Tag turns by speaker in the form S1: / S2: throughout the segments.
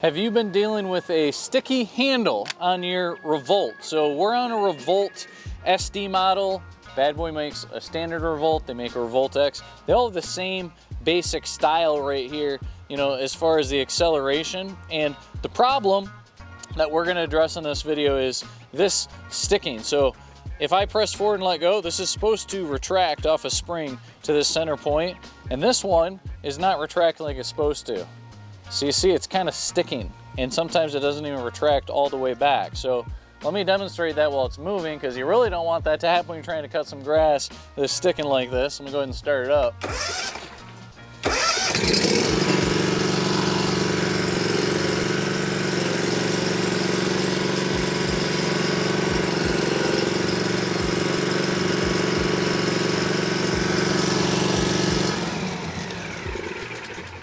S1: Have you been dealing with a sticky handle on your Revolt? So we're on a Revolt SD model. Bad Boy makes a standard Revolt, they make a Revolt X. They all have the same basic style right here, you know, as far as the acceleration. And the problem that we're gonna address in this video is this sticking. So if I press forward and let go, this is supposed to retract off a spring to the center point, and this one is not retracting like it's supposed to. So you see it's kind of sticking, and sometimes it doesn't even retract all the way back. So let me demonstrate that while it's moving, because you really don't want that to happen when you're trying to cut some grass that's sticking like this. Let me go ahead and start it up.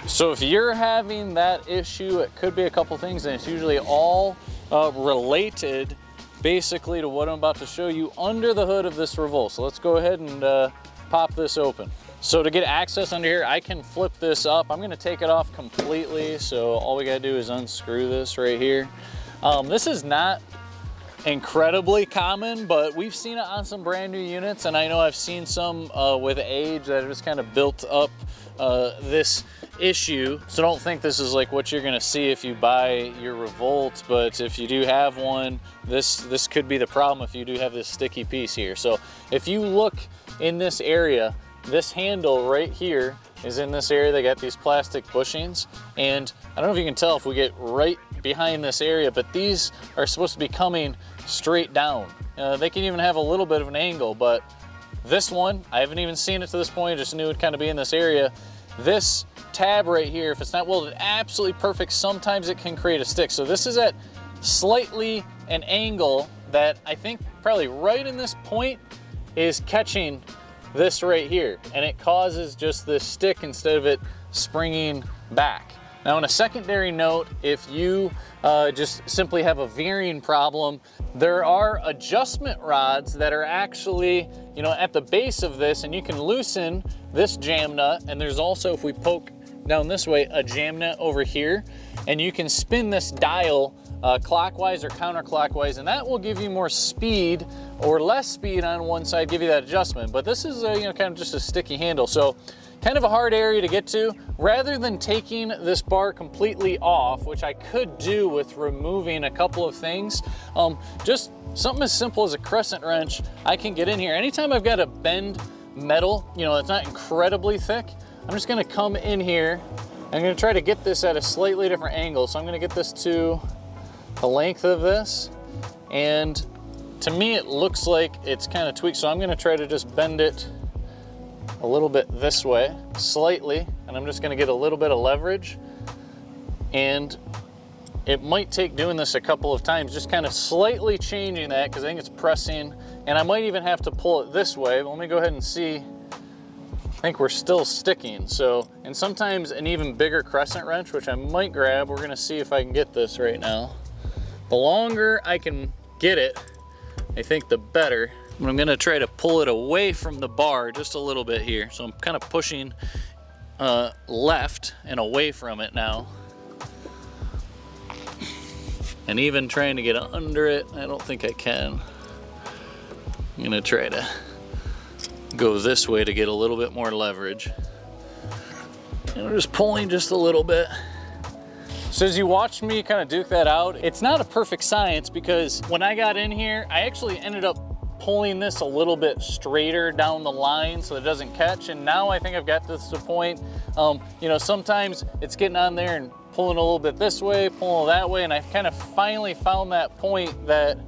S1: So if you're having that issue, it could be a couple things, and it's usually all related basically to what I'm about to show you under the hood of this Revolt. So let's go ahead and pop this open. So to get access under here, I can flip this up. I'm gonna take it off completely. So all we gotta do is unscrew this right here. This is not incredibly common, but we've seen it on some brand new units, and I know I've seen some with age that have just kind of built up this issue. So don't think this is like what you're gonna see if you buy your Revolt, but if you do have one, this could be the problem if you do have this sticky piece here. So if you look in this area, this handle right here is in this area. They got these plastic bushings, and I don't know if you can tell if we get right behind this area, but these are supposed to be coming straight down. They can even have a little bit of an angle, but this one, I haven't even seen it to this point, I just knew it'd kind of be in this area. This tab right here, if it's not welded absolutely perfect, sometimes it can create a stick. So this is at slightly an angle that I think probably right in this point is catching this right here, and it causes just this stick instead of it springing back. Now, on a secondary note, if you just simply have a veering problem, there are adjustment rods that are actually, you know, at the base of this, and you can loosen this jam nut. And there's also, if we poke down this way, a jam nut over here, and you can spin this dial clockwise or counterclockwise, and that will give you more speed or less speed on one side, give you that adjustment. But this is you know, kind of just a sticky handle, so kind of a hard area to get to. Rather than taking this bar completely off, which I could do with removing a couple of things, just something as simple as a crescent wrench, I can get in here. Anytime I've got to bend metal, you know, it's not incredibly thick, I'm just gonna come in here. I'm gonna try to get this at a slightly different angle. So I'm gonna get this to the length of this, and to me it looks like it's kind of tweaked, so I'm gonna try to just bend it a little bit this way, slightly, and I'm just gonna get a little bit of leverage. And it might take doing this a couple of times, just kind of slightly changing that, because I think it's pressing, and I might even have to pull it this way. But let me go ahead and see. I think we're still sticking. So, and sometimes an even bigger crescent wrench, which I might grab. We're gonna see if I can get this right now. The longer I can get it, I think the better. I'm gonna try to pull it away from the bar just a little bit here. So I'm kind of pushing left and away from it now. And even trying to get under it, I don't think I can. I'm gonna try to go this way to get a little bit more leverage. And I'm just pulling just a little bit. So as you watch me kind of duke that out, it's not a perfect science, because when I got in here, I actually ended up pulling this a little bit straighter down the line so it doesn't catch. And now I think I've got this to the point, you know, sometimes it's getting on there and pulling a little bit this way, pulling that way, and I kind of finally found that point that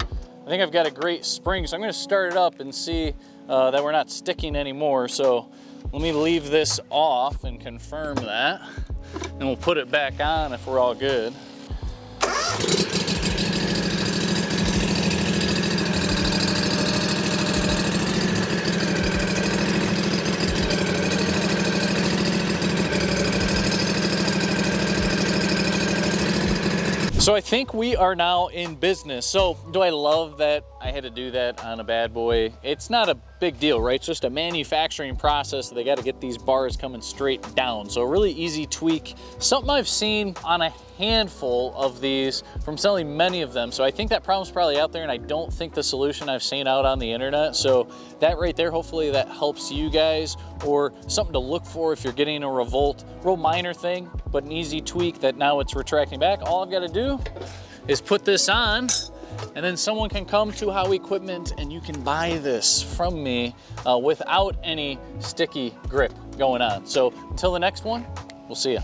S1: I think I've got a great spring. So I'm gonna start it up and see that we're not sticking anymore. So let me leave this off and confirm that, and we'll put it back on if we're all good. So I think we are now in business. So do I love that I had to do that on a Bad Boy. It's not a big deal, right? It's just a manufacturing process. They got to get these bars coming straight down. So a really easy tweak, something I've seen on a handful of these from selling many of them. So I think that problem's probably out there, and I don't think the solution I've seen out on the internet. So that right there, hopefully that helps you guys, or something to look for if you're getting a Revolt. Real minor thing, but an easy tweak that now it's retracting back. All I've got to do is put this on, and then someone can come to Howie Equipment and you can buy this from me without any sticky grip going on. So until the next one, we'll see you.